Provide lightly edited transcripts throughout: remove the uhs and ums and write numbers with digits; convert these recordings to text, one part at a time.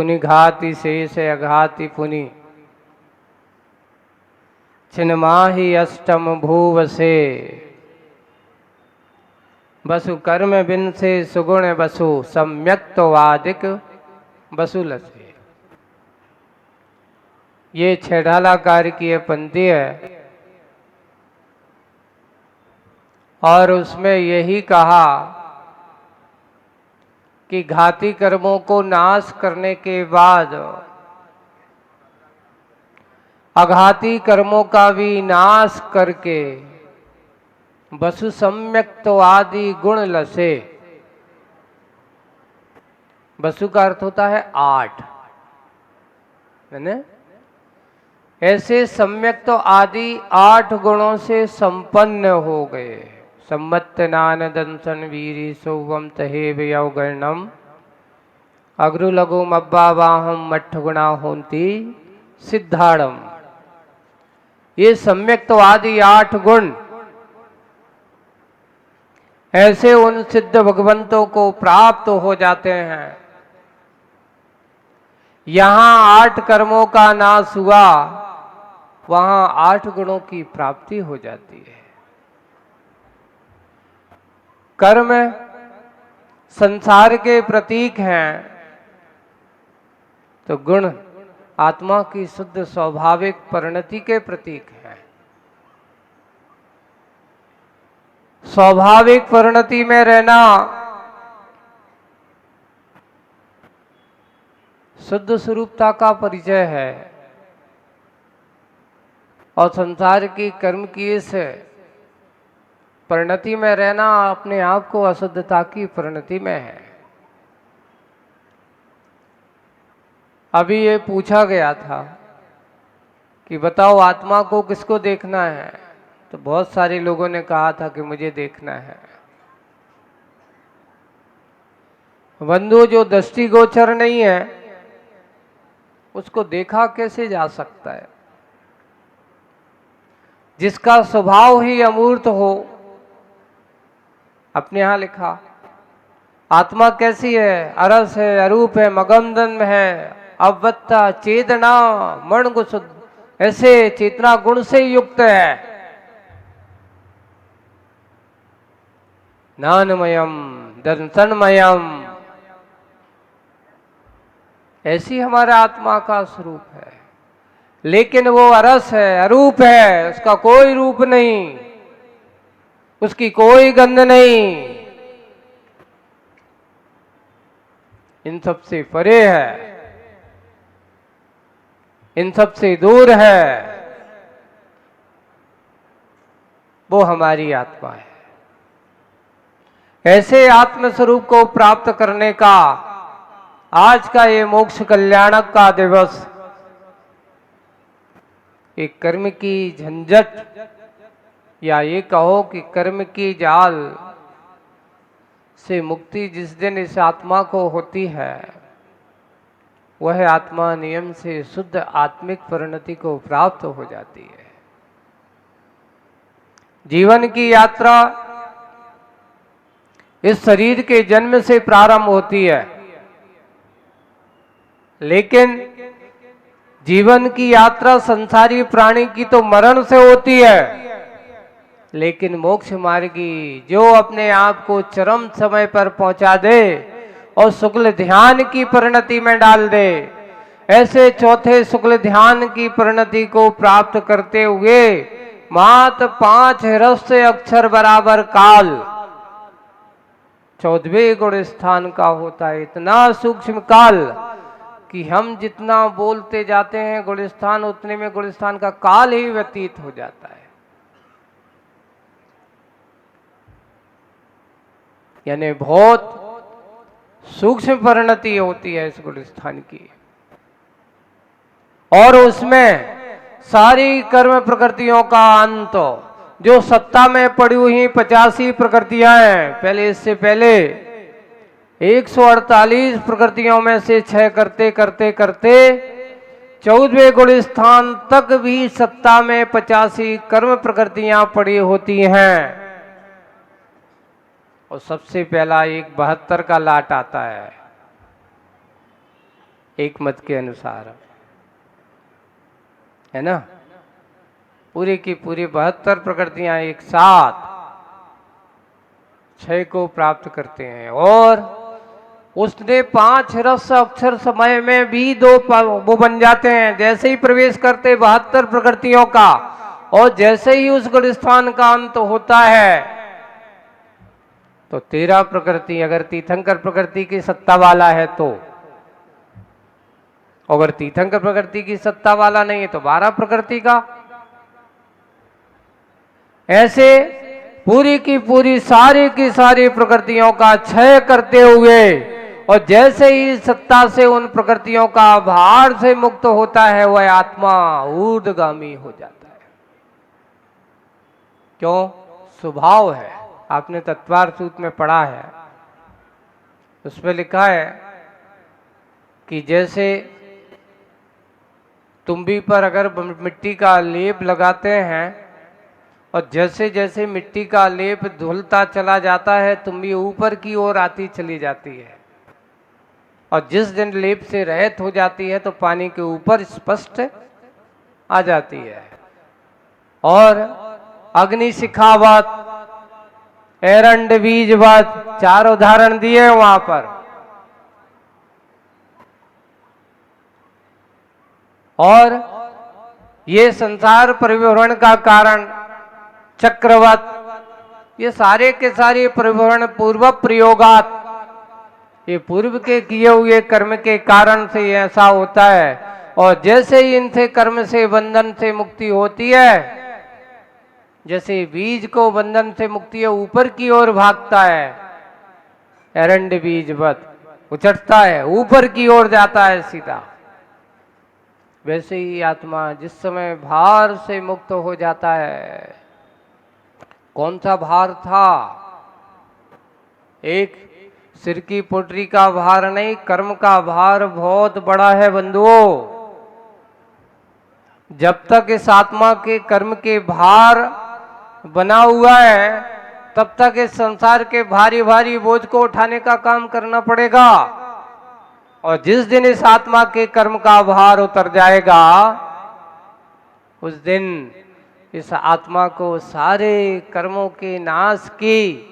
पुनि घाति शेष अघाति पुनि छिन्माहि अष्टम भूव से बसु कर्म बिन से सुगुण बसु सम्यक तो वादिक बसु लसे। ये छेढ़ालाकार की ये पंक्ति है और उसमें यही कहा कि घाती कर्मों को नाश करने के बाद अघाती कर्मों का भी नाश करके वसु सम्यक तो आदि गुण लसे। वसु का अर्थ होता है 8, है ना? ऐसे सम्यक तो आदि 8 गुणों से संपन्न हो गए। सम्मत नान दंसन वीरी सोवम तहेव यौगणम अग्रु लघु मब्बा वाहम मठ गुणा होती सिद्धाड़म। ये सम्यक तो आदि 8 गुण ऐसे उन सिद्ध भगवंतों को प्राप्त हो जाते हैं। यहां 8 कर्मों का नाश हुआ, वहां 8 गुणों की प्राप्ति हो जाती है। कर्म संसार के प्रतीक हैं तो गुण आत्मा की शुद्ध स्वाभाविक परिणति के प्रतीक हैं। स्वाभाविक परिणति में रहना शुद्ध स्वरूपता का परिचय है और संसार की कर्म की इस परिणति में रहना अपने आप को अशुद्धता की परिणति में है। अभी ये पूछा गया था कि बताओ आत्मा को किसको देखना है, तो बहुत सारे लोगों ने कहा था कि मुझे देखना है। बंधु, जो दृष्टिगोचर नहीं है उसको देखा कैसे जा सकता है? जिसका स्वभाव ही अमूर्त हो। अपने यहां लिखा आत्मा कैसी है? अरस है, अरूप है, मगमदन है, अवत्ता चेतना मण गुसुद, ऐसे चेतना गुण से युक्त है। ज्ञानमयम दर्शनमयम, ऐसी हमारा आत्मा का स्वरूप है। लेकिन वो अरस है, अरूप है, उसका कोई रूप नहीं, उसकी कोई गंध नहीं, इन सब से परे है, इन सब से दूर है। वो हमारी आत्मा है। ऐसे आत्म स्वरूप को प्राप्त करने का आज का ये मोक्ष कल्याणक का दिवस एक कर्म की झंझट या ये कहो कि कर्म की जाल से मुक्ति जिस दिन इस आत्मा को होती है, वह आत्मा नियम से शुद्ध आत्मिक परिणति को प्राप्त हो जाती है। जीवन की यात्रा इस शरीर के जन्म से प्रारंभ होती है, लेकिन जीवन की यात्रा संसारी प्राणी की तो मरण से होती है, लेकिन मोक्ष मार्गी जो अपने आप को चरम समय पर पहुंचा दे और शुक्ल ध्यान की परिणति में डाल दे, ऐसे चौथे शुक्ल ध्यान की परिणति को प्राप्त करते हुए मात्र 5 ह्रस्व अक्षर बराबर काल 14वें गुण स्थान का होता है। इतना सूक्ष्म काल कि हम जितना बोलते जाते हैं गुणस्थान, उतने में गुणस्थान का काल ही व्यतीत हो जाता है। यानी बहुत सूक्ष्म परिणति होती है इस गुणस्थान की, और उसमें सारी कर्म प्रकृतियों का अंत, जो सत्ता में पड़ी हुई 85 प्रकृतियां हैं, पहले इससे पहले 148 प्रकृतियों में से 6 करते करते करते 14वें गुण स्थान तक भी सत्ता में 85 कर्म प्रकृतियां पड़ी होती हैं। और सबसे पहला एक 72 का लाट आता है। एक मत के अनुसार, है ना। पूरी की पूरी 72 प्रकृतियां एक साथ क्षय को प्राप्त करते हैं। और उसने 5 रस अक्षर समय में भी 2 वो बन जाते हैं। जैसे ही प्रवेश करते 72 प्रकृतियों का, और जैसे ही उस गुण स्थान का अंत होता है तो 13 प्रकृति, अगर तीर्थंकर प्रकृति की सत्ता वाला है तो, अगर तीर्थंकर प्रकृति की सत्ता वाला नहीं है तो 12 प्रकृति का। ऐसे पूरी की पूरी सारी की सारी प्रकृतियों का क्षय करते हुए, और जैसे ही सत्ता से उन प्रकृतियों का भार से मुक्त होता है, वह आत्मा ऊर्ध्वगामी हो जाता है। क्यों? स्वभाव है। आपने तत्वार सूत्र में पढ़ा है, उसमें लिखा है कि जैसे तुम्बी पर अगर मिट्टी का लेप लगाते हैं, और जैसे जैसे मिट्टी का लेप धुलता चला जाता है, तुम्बी ऊपर की ओर आती चली जाती है, और जिस दिन लेप से रहित हो जाती है तो पानी के ऊपर स्पष्ट आ जाती है। और अग्नि शिखावत, एरंड बीजवत, 4 उदाहरण दिए वहां पर। और ये संसार परिभ्रमण का कारण चक्रवत, ये सारे के सारे परिभ्रमण पूर्व प्रयोगात, ये पूर्व के किए हुए कर्म के कारण से ऐसा होता है। और जैसे ही इनसे कर्म से बंधन से मुक्ति होती है, जैसे बीज को बंधन से मुक्ति है ऊपर की ओर भागता है, एरंड बीजवत उछटता है, ऊपर की ओर जाता है सीधा, वैसे ही आत्मा जिस समय भार से मुक्त हो जाता है। कौन सा भार था? एक सिर की पोटरी का भार नहीं, कर्म का भार बहुत बड़ा है बंधुओं। जब तक इस आत्मा के कर्म के भार बना हुआ है, तब तक इस संसार के भारी भारी बोझ को उठाने का काम करना पड़ेगा। और जिस दिन इस आत्मा के कर्म का भार उतर जाएगा, उस दिन इस आत्मा को सारे कर्मों के नाश की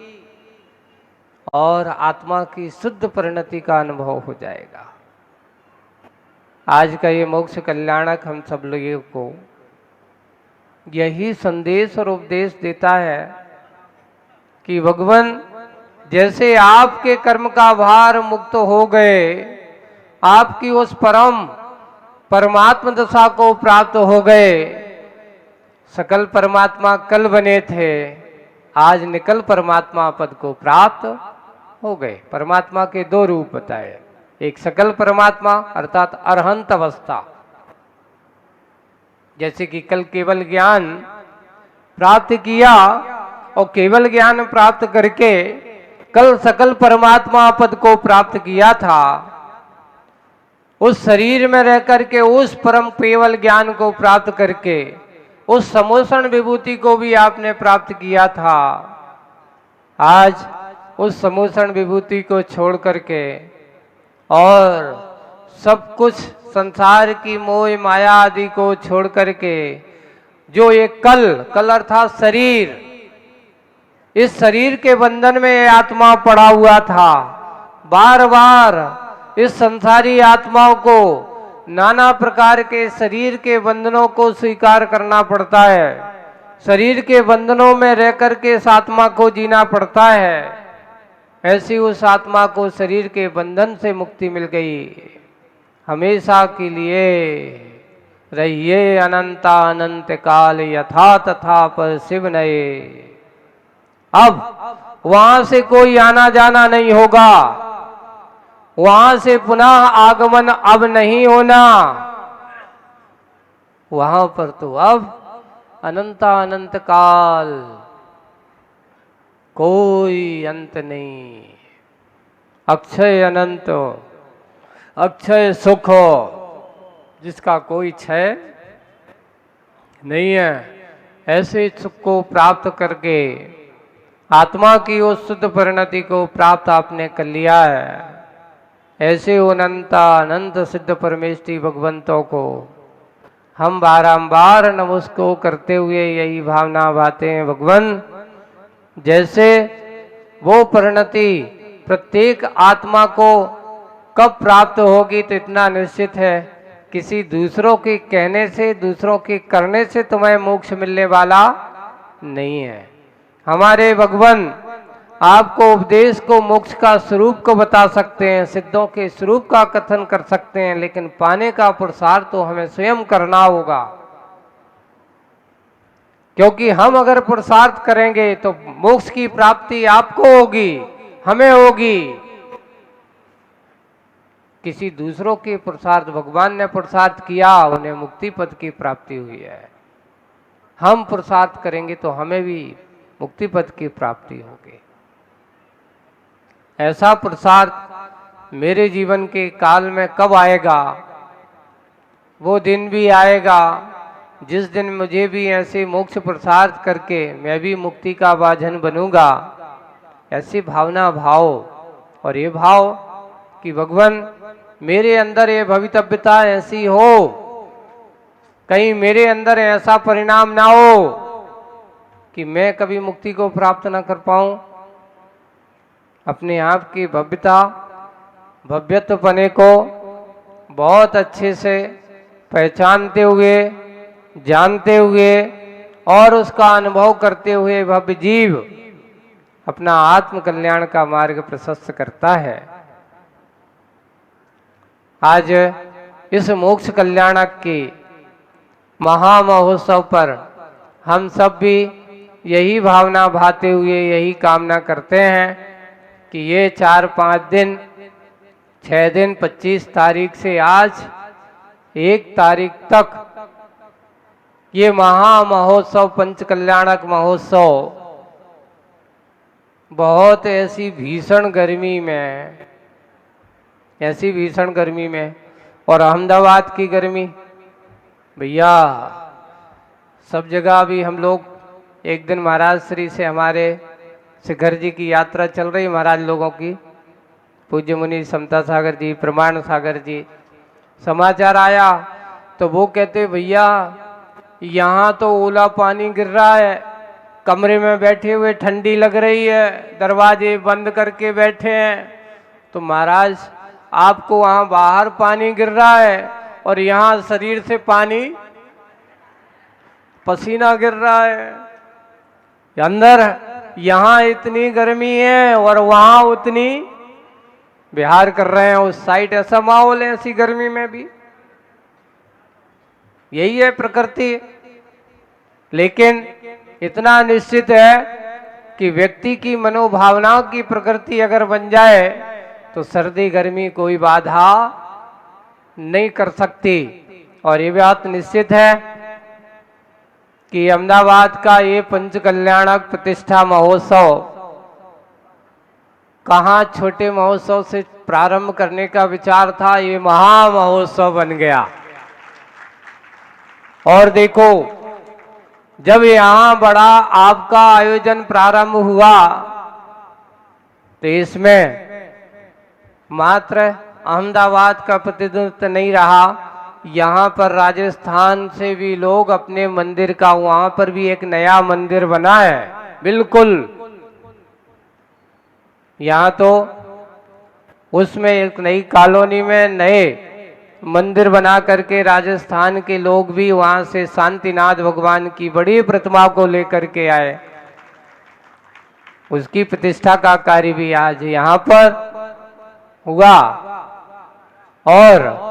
और आत्मा की शुद्ध परिणति का अनुभव हो जाएगा। आज का ये मोक्ष कल्याणक हम सब लोगों को यही संदेश और उपदेश देता है कि भगवान जैसे आपके कर्म का भार मुक्त हो गए, आपकी उस परम परमात्मा दशा को प्राप्त हो गए। सकल परमात्मा कल बने थे, आज निकल परमात्मा पद को प्राप्त हो गए। परमात्मा के 2 रूप बताए, एक सकल परमात्मा अर्थात अरहंत अवस्था, जैसे कि कल केवल ज्ञान प्राप्त किया, और केवल ज्ञान प्राप्त करके कल सकल परमात्मा पद को प्राप्त किया था। उस शरीर में रह करके उस परम केवल ज्ञान को प्राप्त करके उस समोषण विभूति को भी आपने प्राप्त किया था। आज उस समोषण विभूति को छोड़ करके और सब कुछ संसार की मोह माया आदि को छोड़ करके, जो एक कल अर्थात शरीर, इस शरीर के बंधन में ये आत्मा पड़ा हुआ था। बार बार इस संसारी आत्माओं को नाना प्रकार के शरीर के बंधनों को स्वीकार करना पड़ता है, शरीर के बंधनों में रह करके इस आत्मा को जीना पड़ता है। ऐसी उस आत्मा को शरीर के बंधन से मुक्ति मिल गई। हमेशा के लिए रहिए अनंता अनंत काल यथा तथा पर शिव नए। अब वहां से कोई आना जाना नहीं होगा, वहां से पुनः आगमन अब नहीं होना। वहां पर तो अब अनंता अनंत काल कोई अंत नहीं, अक्षय अनंत, अक्षय सुख जिसका कोई क्षय नहीं है। ऐसे सुख को प्राप्त करके आत्मा की उस शुद्ध परिणति को प्राप्त आपने कर लिया है। ऐसे अनंता अनंत सिद्ध परमेष्टि भगवंतों को हम बारंबार नमस्कार करते हुए यही भावना बातें हैं, भगवान जैसे वो परिणति प्रत्येक आत्मा को कब प्राप्त होगी तो इतना निश्चित है, किसी दूसरों के कहने से दूसरों के करने से तुम्हें मोक्ष मिलने वाला नहीं है। हमारे भगवान आपको उपदेश को मोक्ष का स्वरूप को बता सकते हैं, सिद्धों के स्वरूप का कथन कर सकते हैं, लेकिन पाने का पुरुषार्थ तो हमें स्वयं करना होगा। क्योंकि हम अगर पुरुषार्थ करेंगे तो मोक्ष की प्राप्ति आपको होगी, हमें होगी। किसी दूसरों के पुरुषार्थ, भगवान ने पुरुषार्थ किया, उन्हें मुक्ति पद की प्राप्ति हुई है। हम पुरुषार्थ करेंगे तो हमें भी मुक्ति पद की प्राप्ति होगी। ऐसा पुरुषार्थ मेरे जीवन के काल में कब आएगा? वो दिन भी आएगा जिस दिन मुझे भी ऐसे मोक्ष पुरुषार्थ करके मैं भी मुक्ति का भाजन बनूंगा। ऐसी भावना भाव और ये भाव कि भगवान मेरे अंदर ये भवितव्यता ऐसी हो, कहीं मेरे अंदर ऐसा परिणाम ना हो कि मैं कभी मुक्ति को प्राप्त ना कर पाऊं। अपने आप की भव्यता भव्यत्वपने को बहुत अच्छे से पहचानते हुए, जानते हुए और उसका अनुभव करते हुए भव्य जीव अपना आत्म कल्याण का मार्ग प्रशस्त करता है। आज इस मोक्ष कल्याणक के महामहोत्सव पर हम सब भी यही भावना भाते हुए यही कामना करते हैं कि ये 4-5 दिन, 6 दिन, 25 तारीख से आज 1 तारीख तक ये महामहोत्सव, पंच कल्याणक महोत्सव बहुत ऐसी भीषण गर्मी में, और अहमदाबाद की गर्मी भैया सब जगह भी हम लोग एक दिन महाराज श्री से हमारे शिखर जी की यात्रा चल रही, महाराज लोगों की, पूज्य मुनि समता सागर जी, प्रमाण सागर जी, समाचार आया तो वो कहते भैया यहाँ तो ओला पानी गिर रहा है, कमरे में बैठे हुए ठंडी लग रही है, दरवाजे बंद करके बैठे हैं, तो महाराज आपको वहाँ बाहर पानी गिर रहा है और यहाँ शरीर से पानी पसीना गिर रहा है, अंदर यहाँ इतनी गर्मी है और वहाँ उतनी विहार कर रहे हैं, उस साइड ऐसा माहौल है, ऐसी गर्मी में भी। यही है प्रकृति। लेकिन इतना निश्चित है कि व्यक्ति की मनोभावनाओं की प्रकृति अगर बन जाए तो सर्दी गर्मी कोई बाधा नहीं कर सकती। और ये बात निश्चित है कि अहमदाबाद का ये पंच कल्याणक प्रतिष्ठा महोत्सव कहाँ छोटे महोत्सव से प्रारंभ करने का विचार था, ये महा महोत्सव बन गया। और देखो जब यहाँ बड़ा आपका आयोजन प्रारंभ हुआ तो इसमें मात्र अहमदाबाद का प्रतिनिधित्व नहीं रहा, यहाँ पर राजस्थान से भी लोग अपने मंदिर का, वहां पर भी एक नया मंदिर बना है बिल्कुल, यहाँ तो उसमें एक नई कॉलोनी में नए मंदिर बना करके राजस्थान के लोग भी वहां से शांतिनाथ भगवान की बड़ी प्रतिमा को लेकर के आए। उसकी प्रतिष्ठा का कार्य भी आज यहाँ पर हुआ और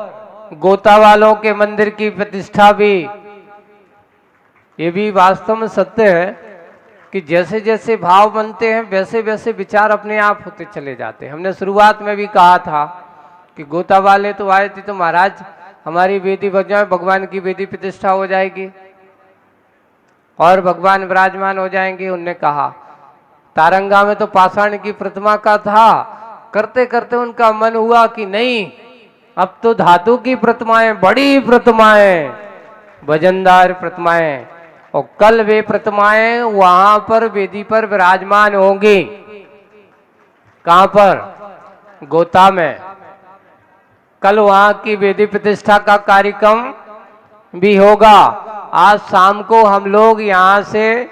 गोता वालों के मंदिर की प्रतिष्ठा भी। ये भी वास्तव में सत्य है कि जैसे जैसे भाव बनते हैं वैसे वैसे विचार अपने आप होते चले जाते हैं। हमने शुरुआत में भी कहा था कि गोता वाले तो आए थे तो महाराज हमारी वेदी बन जाए, भगवान की वेदी प्रतिष्ठा हो जाएगी और भगवान विराजमान हो जाएंगे। उनने कहा तारंगा में तो पाषाण की प्रतिमा का था, करते करते उनका मन हुआ कि नहीं, अब तो धातु की प्रतिमाएं, बड़ी प्रतिमाएं, वजनदार प्रतिमाएं, और कल वे प्रतिमाएं वहां पर वेदी पर विराजमान होंगी। कहां पर? गोता में। कल वहां की वेदी प्रतिष्ठा का कार्यक्रम भी होगा। आज शाम को हम लोग यहाँ से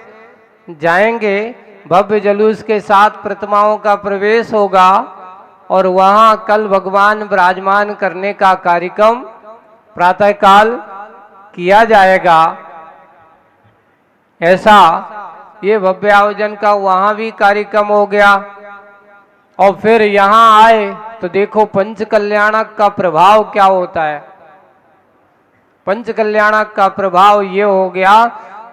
जाएंगे, भव्य जुलूस के साथ प्रतिमाओं का प्रवेश होगा और वहां कल भगवान विराजमान करने का कार्यक्रम प्रातःकाल किया जाएगा। ऐसा ये भव्य आयोजन का वहां भी कार्यक्रम हो गया। और फिर यहाँ आए तो देखो पंच कल्याणक का प्रभाव क्या होता है। पंच कल्याणक का प्रभाव ये हो गया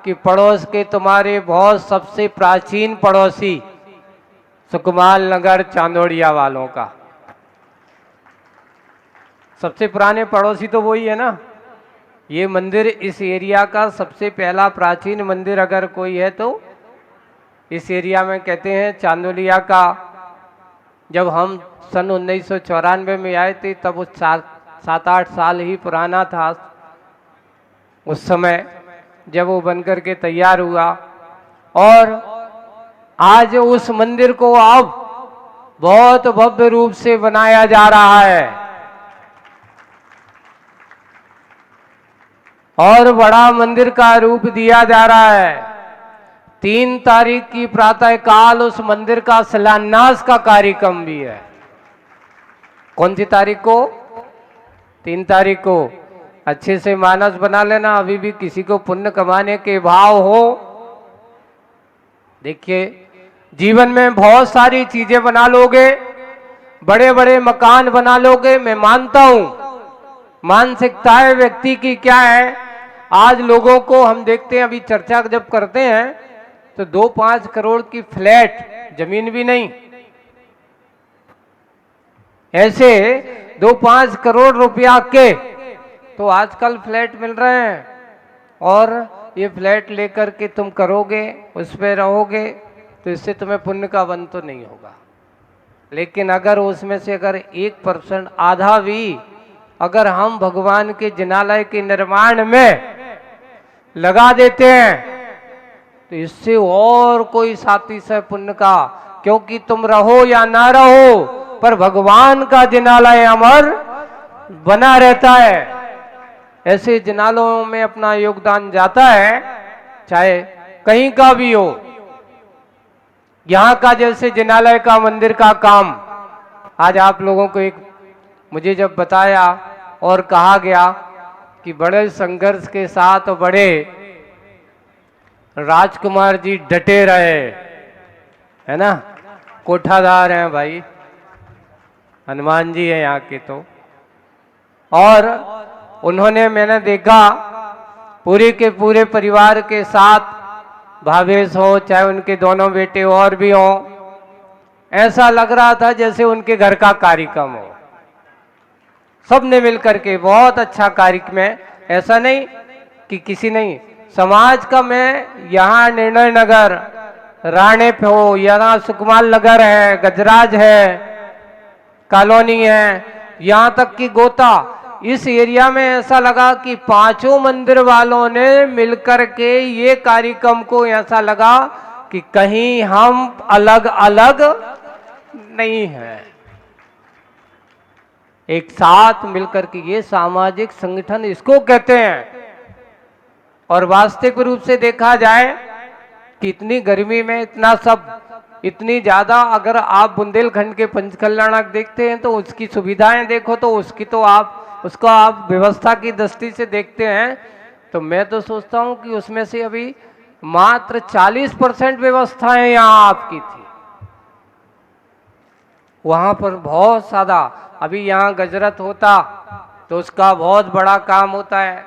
कि पड़ोस के तुम्हारे बहुत सबसे प्राचीन पड़ोसी सुकमाल नगर चांदोड़िया वालों का सबसे पुराने पड़ोसी तो वही है ना। ये मंदिर इस एरिया का सबसे पहला प्राचीन मंदिर अगर कोई है तो इस एरिया में कहते हैं चांदोलिया का। जब हम सन 1994 में आए थे तब उस 7-8 साल ही पुराना था उस समय जब वो बनकर के तैयार हुआ। और आज उस मंदिर को अब बहुत भव्य रूप से बनाया जा रहा है और बड़ा मंदिर का रूप दिया जा रहा है। 3 तारीख की प्रातः काल उस मंदिर का शिलान्यास का कार्यक्रम भी है। कौन सी तारीख को? 3 तारीख को। अच्छे से मानस बना लेना, अभी भी किसी को पुण्य कमाने के भाव हो। देखिए जीवन में बहुत सारी चीजें बना लोगे, बड़े बड़े मकान बना लोगे। मैं मानता हूं मानसिकताएं व्यक्ति की क्या है। आज लोगों को हम देखते हैं, अभी चर्चा जब करते हैं तो 2-5 करोड़ की फ्लैट, जमीन भी नहीं, ऐसे 2-5 करोड़ रुपया के तो आजकल फ्लैट मिल रहे हैं। और ये फ्लैट लेकर के तुम करोगे, उस पे रहोगे तो इससे तुम्हें पुण्य का वन तो नहीं होगा। लेकिन अगर उसमें से अगर 1% आधा भी अगर हम भगवान के जिनालय के निर्माण में लगा देते हैं तो इससे और कोई साथी से पुण्य का, क्योंकि तुम रहो या ना रहो पर भगवान का जिनालय अमर बना रहता है। ऐसे जिनालयों में अपना योगदान जाता है, चाहे कहीं का भी हो। यहाँ का जैसे जिनालय का मंदिर का काम आज आप लोगों को एक मुझे जब बताया और कहा गया कि बड़े संघर्ष के साथ बड़े राजकुमार जी डटे रहे, है ना, कोठादार हैं भाई, हनुमान जी है यहाँ के तो। और उन्होंने, मैंने देखा पूरे के पूरे परिवार के साथ, भावेश हो चाहे उनके दोनों बेटे और भी हो, ऐसा लग रहा था जैसे उनके घर का कार्यक्रम हो। सबने मिलकर के बहुत अच्छा कार्यक्रम है। ऐसा नहीं कि किसी नहीं, समाज का, मैं यहाँ निर्णय नगर, राणेप हो, यहाँ सुकमाल नगर है, गजराज है, कॉलोनी है, यहाँ तक कि गोता, इस एरिया में ऐसा लगा कि 5 मंदिर वालों ने मिलकर के ये कार्यक्रम को, ऐसा लगा कि कहीं हम अलग अलग नहीं हैं, एक साथ मिलकर के, ये सामाजिक संगठन इसको कहते हैं। और वास्तविक रूप से देखा जाए कि इतनी गर्मी में इतना सब, इतनी ज्यादा, अगर आप बुंदेलखंड के पंचकल्याणक देखते हैं तो उसकी सुविधाएं देखो तो उसकी तो आप उसको आप व्यवस्था की दृष्टि से देखते हैं तो मैं तो सोचता हूं कि उसमें से अभी मात्र 40% व्यवस्थाएं यहाँ आपकी थी। वहां पर बहुत ज्यादा, अभी यहाँ गजरत होता तो उसका बहुत बड़ा काम होता है,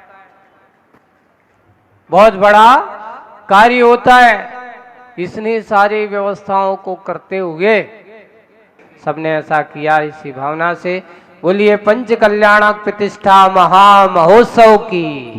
बहुत बड़ा कार्य होता है। इतनी सारी व्यवस्थाओं को करते हुए सबने ऐसा किया, इसी भावना से बोलिए पंच कल्याणक प्रतिष्ठा महामहोत्सव की।